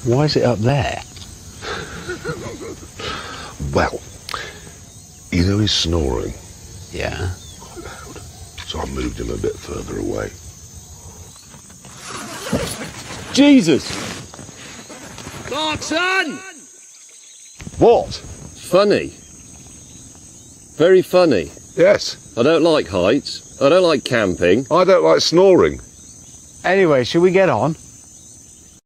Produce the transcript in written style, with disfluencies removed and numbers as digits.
Why is it up there? Well, you know he's snoring. Yeah. Quite loud. So I moved him a bit further away. Jesus! Clarkson! What? Funny. Very funny. Yes. I don't like heights. I don't like camping. I don't like snoring. Anyway, shall we get on?